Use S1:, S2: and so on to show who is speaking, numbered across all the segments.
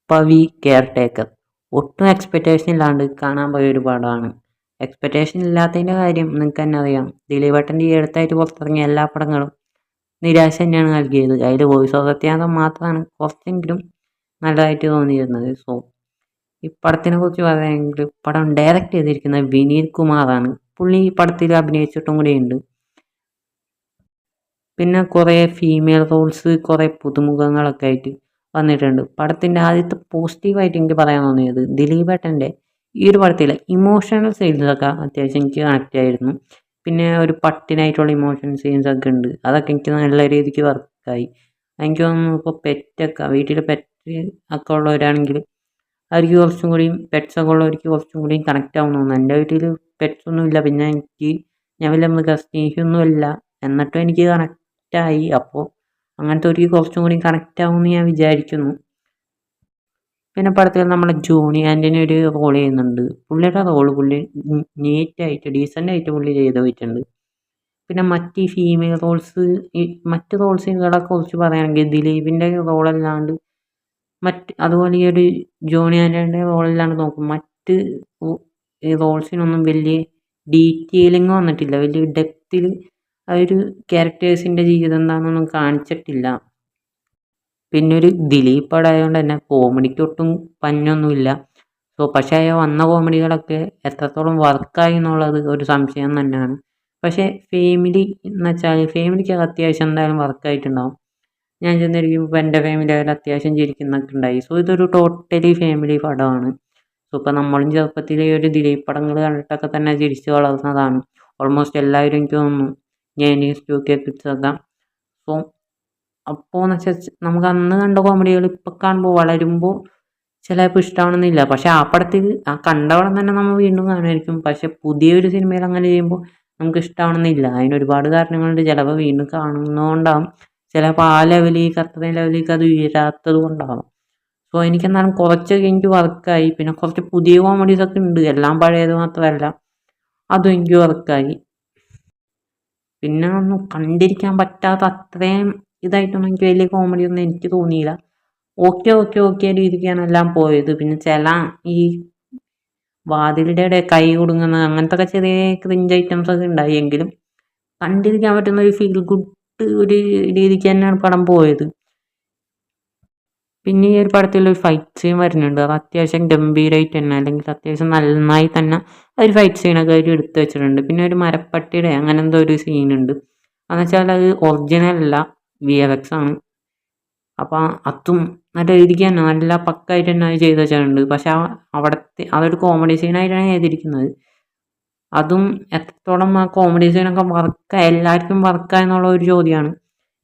S1: Pavi caretaker ഒട്ടും expectation ഇല്ലാണ്ട് കാണാൻ പോയ ഒരു പടമാണ്. എക്സ്പെക്റ്റേഷൻ ഇല്ലാത്തതിൻ്റെ കാര്യം നിങ്ങൾക്ക് തന്നെ അറിയാം. ദിലീപേട്ടൻ്റെ ഈ അടുത്തായിട്ട് പുറത്തിറങ്ങിയ എല്ലാ പടങ്ങളും നിരാശ തന്നെയാണ് നൽകിയത്. അതിൽ വോയിസ് ഓഫ് സത്യാനന്ദൻ മാത്രമാണ് കുറച്ചെങ്കിലും നല്ലതായിട്ട് തോന്നിയിരുന്നത്. സോ ഈ പടത്തിനെ കുറിച്ച് പറയുകയാണെങ്കിൽ പടം ഡയറക്റ്റ് ചെയ്തിരിക്കുന്നത് വിനീത് കുമാറാണ്. പുള്ളി ഈ പടത്തിൽ അഭിനയിച്ചിട്ടും കൂടിയുണ്ട്. പിന്നെ കുറേ ഫീമെയിൽ റോൾസ്, കുറേ പുതുമുഖങ്ങളൊക്കെ ആയിട്ട് വന്നിട്ടുണ്ട്. പടത്തിൻ്റെ ആദ്യത്തെ പോസിറ്റീവായിട്ട് എനിക്ക് പറയാൻ തോന്നിയത് ദിലീപേട്ടൻ്റെ ഈ ഒരു പടത്തിലെ ഇമോഷണൽ സീൻസൊക്കെ അത്യാവശ്യം എനിക്ക് കണക്റ്റ് ആയിരുന്നു. പിന്നെ ഒരു പട്ടിനായിട്ടുള്ള ഇമോഷണൽ സീൻസൊക്കെ ഉണ്ട്. അതൊക്കെ എനിക്ക് നല്ല രീതിക്ക് വർക്കായി. എനിക്ക് തോന്നുന്നു ഇപ്പോൾ പെറ്റൊക്കെ വീട്ടിൽ പെറ്റ് ഒക്കെ ഉള്ളവരാണെങ്കിൽ അവർക്ക് കുറച്ചും കൂടിയും പെറ്റ്സൊക്കെ ഉള്ളവർക്ക് കുറച്ചും കൂടിയും കണക്റ്റ് ആവുമെന്ന് തോന്നുന്നു. എൻ്റെ വീട്ടിൽ പെറ്റ്സൊന്നും ഇല്ല. പിന്നെ ഞാൻ വലിയ മൃഗസ്നേഹിയൊന്നുമല്ല, എന്നിട്ടും എനിക്ക് കണക്റ്റായി. അപ്പോൾ അങ്ങനത്തെ ഒരു കുറച്ചും കൂടി കണക്റ്റ് ആവുമെന്ന് ഞാൻ വിചാരിക്കുന്നു. പിന്നെ പടത്തിൽ നമ്മുടെ ജോണി ആൻ്റണി ഒരു റോൾ ചെയ്യുന്നുണ്ട്. പുള്ളിയുടെ പുള്ളി നീറ്റായിട്ട് ഡീസൻ്റായിട്ട് പുള്ളി ചെയ്ത് പോയിട്ടുണ്ട്. പിന്നെ മറ്റ് ഫീമെയിൽ റോൾസ്, ഈ മറ്റ് റോൾസുകളെ കുറിച്ച് പറയുകയാണെങ്കിൽ ദിലീപിൻ്റെ റോളല്ലാണ്ട് അതുപോലെ ഈ ഒരു ജോണി ആൻ്റണിയുടെ റോളല്ലാണ്ട് നോക്കും മറ്റ് ഈ റോൾസിനൊന്നും വലിയ ഡീറ്റെയിലിംഗ് വന്നിട്ടില്ല. വലിയ ഡെപ്തിൽ ആ ഒരു ക്യാരക്ടേഴ്സിൻ്റെ ജീവിതം എന്താണെന്നൊന്നും കാണിച്ചിട്ടില്ല. പിന്നെ ഒരു ദിലീപ് പടമായതുകൊണ്ട് തന്നെ കോമഡിക്ക് ഒട്ടും പഞ്ഞൊന്നുമില്ല. സോ പക്ഷേ വന്ന കോമഡികളൊക്കെ എത്രത്തോളം വർക്കായി എന്നുള്ളത് ഒരു സംശയം തന്നെയാണ്. പക്ഷേ ഫാമിലി എന്ന് വെച്ചാൽ ഫാമിലിക്ക് അത്യാവശ്യം എന്തായാലും വർക്കായിട്ടുണ്ടാവും. ഞാൻ ചെന്നിരിക്കുമ്പോൾ ഇപ്പോൾ എൻ്റെ ഫാമിലി ആയാലും അത്യാവശ്യം ചിരിക്കുന്നൊക്കെ ഉണ്ടായി. സോ ഇതൊരു ടോട്ടലി ഫാമിലി പടമാണ്. സോ ഇപ്പോൾ നമ്മളും ചെറുപ്പത്തിൽ ഈ ഒരു ദിലീപ് പടങ്ങൾ കണ്ടിട്ടൊക്കെ തന്നെ ചിരിച്ച് വളർന്നതാണ്. ഓൾമോസ്റ്റ് എല്ലാവരും എനിക്ക് തോന്നുന്നു നയൻറ്റീസ് 2K കിഡ്സൊക്കെ. സോ അപ്പോൾ എന്ന് വെച്ചാൽ നമുക്ക് അന്ന് കണ്ട കോമഡികൾ ഇപ്പം കാണുമ്പോൾ വളരുമ്പോൾ ചിലപ്പോൾ ഇഷ്ടമാവണമെന്നില്ല. പക്ഷേ ആ പടത്തിൽ ആ കണ്ട പടം തന്നെ നമ്മൾ വീണ്ടും കാണുമായിരിക്കും. പക്ഷേ പുതിയൊരു സിനിമയിൽ അങ്ങനെ ചെയ്യുമ്പോൾ നമുക്ക് ഇഷ്ടമാവണമെന്നില്ല. അതിനൊരുപാട് കാരണങ്ങളുണ്ട്. ചിലപ്പോൾ വീണ്ടും കാണുന്നതുകൊണ്ടാവും, ചിലപ്പോൾ ആ ലെവലിലേക്ക് അത്രയും ലെവലിലേക്ക് അത് ഉയരാത്തത് കൊണ്ടാവും. സോ എനിക്കെന്നാലും കുറച്ചൊക്കെ എനിക്ക് വർക്കായി. പിന്നെ കുറച്ച് പുതിയ കോമഡീസൊക്കെ ഉണ്ട്, എല്ലാം പഴയത് മാത്രമല്ല, അതും എനിക്ക് വർക്കായി. പിന്നെ ഒന്നും കണ്ടിരിക്കാൻ പറ്റാത്ത അത്രയും ഇതായിട്ടൊന്നും എനിക്ക് വലിയ കോമഡിയൊന്നും എനിക്ക് തോന്നിയില്ല. ഓക്കെ രീതിക്കാണ് എല്ലാം പോയത്. പിന്നെ ചില ഈ വാതിലിൻ്റെ കൈ കൊടുങ്ങുന്ന അങ്ങനത്തെ ഒക്കെ ചെറിയ ക്രിഞ്ച് ഐറ്റംസ് ഒക്കെ ഉണ്ടായി. എങ്കിലും കണ്ടിരിക്കാൻ പറ്റുന്ന ഒരു ഫീൽ ഗുഡ് ഒരു രീതിക്ക് തന്നെയാണ് പടം പോയത്. പിന്നെ ഈ ഒരു പടത്തിൽ ഒരു ഫൈറ്റ് സീൻ വരുന്നുണ്ട്. അത് അത്യാവശ്യം ഗംഭീരമായിട്ട് തന്നെ, അല്ലെങ്കിൽ അത്യാവശ്യം നന്നായി തന്നെ ഒരു ഫൈറ്റ് സീനൊക്കെ അവർ എടുത്ത് വെച്ചിട്ടുണ്ട്. പിന്നെ ഒരു മരപ്പട്ടിയുടെ അങ്ങനെ എന്തോ ഒരു സീനുണ്ട്. എന്ന് വെച്ചാൽ അത് ഒറിജിനൽ അല്ല, VFX ആണ്. അപ്പോൾ അതും നല്ല രീതിക്ക് തന്നെ നല്ല പക്കായിട്ട് തന്നെ അത് ചെയ്ത് വെച്ചിട്ടുണ്ട്. പക്ഷെ അവിടുത്തെ അതൊരു കോമഡി സീനായിട്ടാണ് ചെയ്തിരിക്കുന്നത്. അതും എത്രത്തോളം ആ കോമഡി സീനൊക്കെ എല്ലാവർക്കും വർക്കായെന്നുള്ള ഒരു ചോദ്യമാണ്.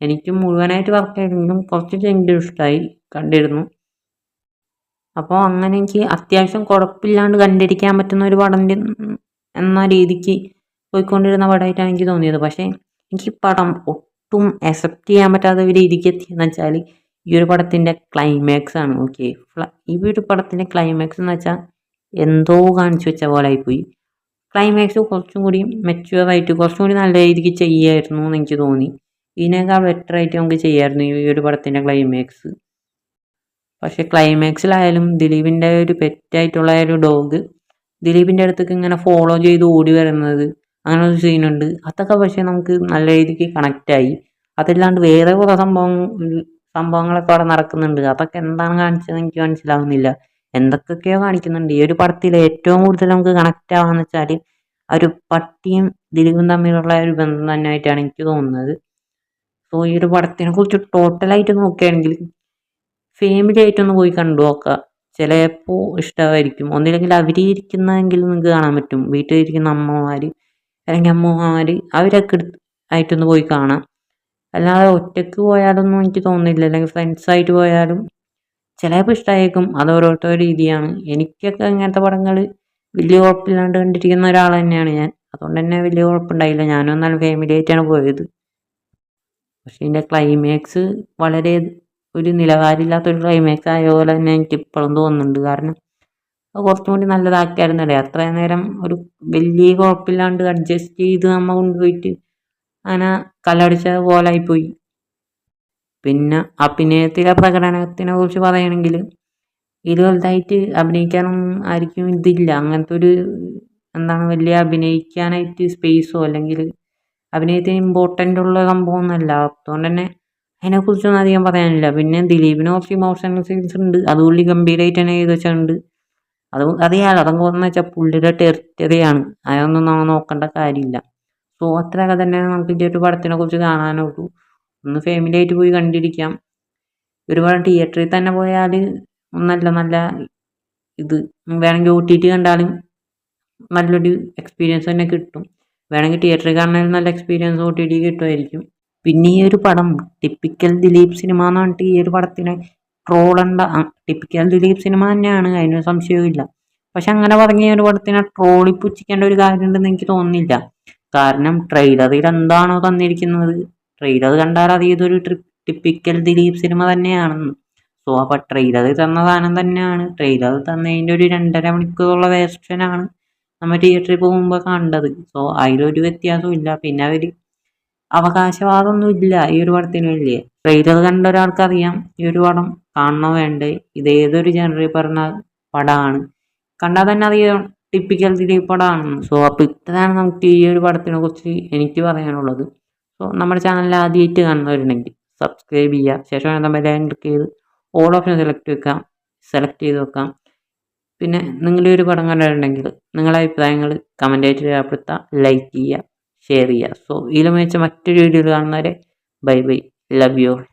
S1: എനിക്ക് മുഴുവനായിട്ട് വർക്കായിരുന്നെങ്കിലും കുറച്ച് എനിക്ക് ഇഷ്ടമായി, കണ്ടിരുന്നു. അപ്പോൾ അങ്ങനെ എനിക്ക് അത്യാവശ്യം കുഴപ്പമില്ലാണ്ട് കണ്ടിരിക്കാൻ പറ്റുന്ന ഒരു പടം എന്ന രീതിക്ക് പോയിക്കൊണ്ടിരുന്ന പടമായിട്ടാണ് എനിക്ക് തോന്നിയത്. പക്ഷേ എനിക്ക് പടം ഒട്ടും അക്സെപ്റ്റ് ചെയ്യാൻ പറ്റാത്ത ഒരു രീതിക്ക് എത്തിയെന്ന് വെച്ചാൽ ഈ ഒരു പടത്തിൻ്റെ ക്ലൈമാക്സ് ആണ്. ഓക്കെ, ഈ ഒരു പടത്തിൻ്റെ ക്ലൈമാക്സ് എന്ന് വെച്ചാൽ എന്തോ കാണിച്ചു വെച്ച പോലെ ആയിപ്പോയി. ക്ലൈമാക്സ് കുറച്ചും കൂടി മെച്യൂറായിട്ട് കുറച്ചും കൂടി നല്ല രീതിക്ക് ചെയ്യായിരുന്നു എന്ന് എനിക്ക് തോന്നി. ഇതിനേക്കാൾ ബെറ്ററായിട്ട് നമുക്ക് ചെയ്യാമായിരുന്നു ഈ ഒരു പടത്തിൻ്റെ ക്ലൈമാക്സ്. പക്ഷേ ക്ലൈമാക്സിലായാലും ദിലീപിൻ്റെ ഒരു പെറ്റായിട്ടുള്ള ഒരു ഡോഗ് ദിലീപിൻ്റെ അടുത്തേക്ക് ഇങ്ങനെ ഫോളോ ചെയ്ത് ഓടി വരുന്നത്, അങ്ങനെ ഒരു സീനുണ്ട്. അതൊക്കെ പക്ഷേ നമുക്ക് നല്ല രീതിക്ക് കണക്റ്റായി. അതല്ലാണ്ട് വേറെ കുറേ സംഭവങ്ങളൊക്കെ അവിടെ നടക്കുന്നുണ്ട്. അതൊക്കെ എന്താണ് കാണിച്ചതെന്ന് എനിക്ക് മനസ്സിലാവുന്നില്ല. എന്തൊക്കെയോ കാണിക്കുന്നുണ്ട്. ഈ ഒരു പടത്തിൽ ഏറ്റവും കൂടുതൽ നമുക്ക് കണക്റ്റ് ആവാന്ന് വെച്ചാൽ ഒരു പട്ടിയും ദിലീപും തമ്മിലുള്ള ഒരു ബന്ധം തന്നെയായിട്ടാണ് എനിക്ക് തോന്നുന്നത്. സോ ഈ ഒരു പടത്തിനെ കുറിച്ച് ടോട്ടലായിട്ട് നോക്കുകയാണെങ്കിൽ ഫാമിലി ആയിട്ടൊന്ന് പോയി കണ്ടു നോക്കുക. ചിലപ്പോൾ ഇഷ്ടമായിരിക്കും. ഒന്നില്ലെങ്കിൽ അവരിയ്ക്കുന്നതെങ്കിലും നിങ്ങൾക്ക് കാണാൻ പറ്റും. വീട്ടിലിരിക്കുന്ന അമ്മമാർ അല്ലെങ്കിൽ അമ്മമാർ അവരൊക്കെ ആയിട്ടൊന്ന് പോയി കാണാം. അല്ലാതെ ഒറ്റയ്ക്ക് പോയാലൊന്നും എനിക്ക് തോന്നുന്നില്ല. അല്ലെങ്കിൽ ഫ്രണ്ട്സായിട്ട് പോയാലും ചിലപ്പോൾ ഇഷ്ടമായിരിക്കും. അത് ഓരോരുത്തരുടെ രീതിയാണ്. എനിക്കൊക്കെ ഇങ്ങനത്തെ പടങ്ങൾ വലിയ കുഴപ്പമില്ലാണ്ട് കണ്ടിരിക്കുന്ന ഒരാൾ തന്നെയാണ് ഞാൻ. അതുകൊണ്ട് തന്നെ വലിയ കുഴപ്പമുണ്ടായില്ല. ഞാനും എന്നാലും ഫാമിലി ആയിട്ടാണ് പോയത്. പക്ഷേ ഇതിൻ്റെ ക്ലൈമാക്സ് വളരെ ഒരു നിലവാരമില്ലാത്തൊരു ക്ലൈമാക്സ് ആയ പോലെ തന്നെ എനിക്ക് ഇപ്പോഴും തോന്നുന്നുണ്ട്. കാരണം അത് കുറച്ചും കൂടി നല്ലതാക്കിയായിരുന്നല്ലേ. അത്രയും നേരം ഒരു വലിയ കുഴപ്പമില്ലാണ്ട് അഡ്ജസ്റ്റ് ചെയ്ത് നമ്മൾ കൊണ്ടുപോയിട്ട് അങ്ങനെ കല്ലടിച്ച പോലെ ആയിപ്പോയി. പിന്നെ അഭിനയത്തിലെ പ്രകടനത്തിനെ കുറിച്ച് പറയുകയാണെങ്കിൽ ഇതിൽ വലുതായിട്ട് അഭിനയിക്കാനൊന്നും ആർക്കും ഇതില്ല. അങ്ങനത്തെ ഒരു എന്താണ് വലിയ അഭിനയിക്കാനായിട്ട് സ്പേസോ അല്ലെങ്കിൽ അഭിനയത്തിന് ഇമ്പോർട്ടൻ്റ് ഉള്ള സംഭവമൊന്നുമല്ല. അതുകൊണ്ട് തന്നെ അതിനെക്കുറിച്ചൊന്നും അധികം പറയാനില്ല. പിന്നെ ദിലീപിന് കുറച്ച് ഇമോഷണൽ സീൻസ് ഉണ്ട്, അത് പുള്ളി ഗംഭീരമായിട്ട് തന്നെ ചെയ്ത് വെച്ചിട്ടുണ്ട്. അറിയാലോ, അതെന്ന് വെച്ചാൽ പുള്ളിയുടെ ടെറിറ്ററിയാണ്, അതൊന്നും നമ്മൾ നോക്കേണ്ട കാര്യമില്ല. സോ അത്രയൊക്കെ തന്നെ നമുക്ക് ഈ ഒരു പടത്തിനെ കുറിച്ച് കാണാനുള്ളൂ. ഒന്ന് ഫാമിലി ആയിട്ട് പോയി കണ്ടിരിക്കാം. ഒരുപാട് തിയേറ്ററിൽ തന്നെ പോയാൽ നല്ല നല്ല ഇത് വേണമെങ്കിൽ OTT കണ്ടാലും നല്ലൊരു എക്സ്പീരിയൻസ് തന്നെ കിട്ടും. വേണമെങ്കിൽ തിയേറ്ററിൽ കാണാനും നല്ല എക്സ്പീരിയൻസ് OTT കിട്ടുമായിരിക്കും. പിന്നെ ഈ ഒരു പടം ടിപ്പിക്കൽ ദിലീപ് സിനിമ എന്ന് പറഞ്ഞിട്ട് ഈ ഒരു പടത്തിനെ ട്രോളണ്ട. ടിപ്പിക്കൽ ദിലീപ് സിനിമ തന്നെയാണ്, അതിന് സംശയവുമില്ല. പക്ഷെ അങ്ങനെ പറഞ്ഞ ഈ ഒരു പടത്തിനെ ട്രോളി പുച്ഛിക്കേണ്ട ഒരു കാര്യമുണ്ടെന്ന് എനിക്ക് തോന്നുന്നില്ല. കാരണം ട്രെയിലറിൽ എന്താണോ തന്നിരിക്കുന്നത്, ട്രെയിലർ കണ്ടാൽ അത് ഇതൊരു ടിപ്പിക്കൽ ദിലീപ് സിനിമ തന്നെയാണെന്ന്. സോ അപ്പോൾ ട്രെയിലർ തന്ന സാധനം തന്നെയാണ്. ട്രെയിലർ തന്നതിൻ്റെ ഒരു 2.5 മണിക്കൂറുള്ള വേർഷനാണ് നമ്മൾ തിയേറ്ററിൽ പോകുമ്പോൾ കണ്ടത്. സോ അതിലൊരു വ്യത്യാസവും ഇല്ല. പിന്നെ അവർ അവകാശവാദമൊന്നും ഇല്ല ഈ ഒരു പടത്തിന് വലിയ. ട്രെയിലർ കണ്ട ഒരാൾക്കറിയാം ഈ ഒരു പടം കാണണോ വേണ്ടേ, ഇത് ഏതൊരു ജനറിൽ പറഞ്ഞ പടമാണ്, കണ്ടാൽ തന്നെ അറിയാം ടിപ്പിക്കൽ ദിലീപ് പടമാണെന്ന്. സോ അപ്പോൾ ഇത്രയാണ് നമുക്ക് ഈ ഒരു പടത്തിനെ കുറിച്ച് എനിക്ക് പറയാനുള്ളത്. സോ നമ്മുടെ ചാനൽ ആദ്യമായിട്ട് കാണുന്നവരുണ്ടെങ്കിൽ സബ്സ്ക്രൈബ് ചെയ്യുക. ശേഷം എന്താ ക്ലിക്ക് ചെയ്ത് ഓൾ ഓപ്ഷൻ സെലക്ട് ചെയ്ത് വെക്കാം. പിന്നെ നിങ്ങളുടെ ഒരു പടം കണ്ടിട്ടുണ്ടെങ്കിൽ നിങ്ങളുടെ അഭിപ്രായങ്ങൾ കമൻ്റായിട്ട് രേഖപ്പെടുത്തുക, ലൈക്ക് ചെയ്യുക, ഷെയർ ചെയ്യുക. സോ ഇതിലും വെച്ച മറ്റൊരു വീഡിയോയിൽ കാണുന്നവരെ bye bye, love you all.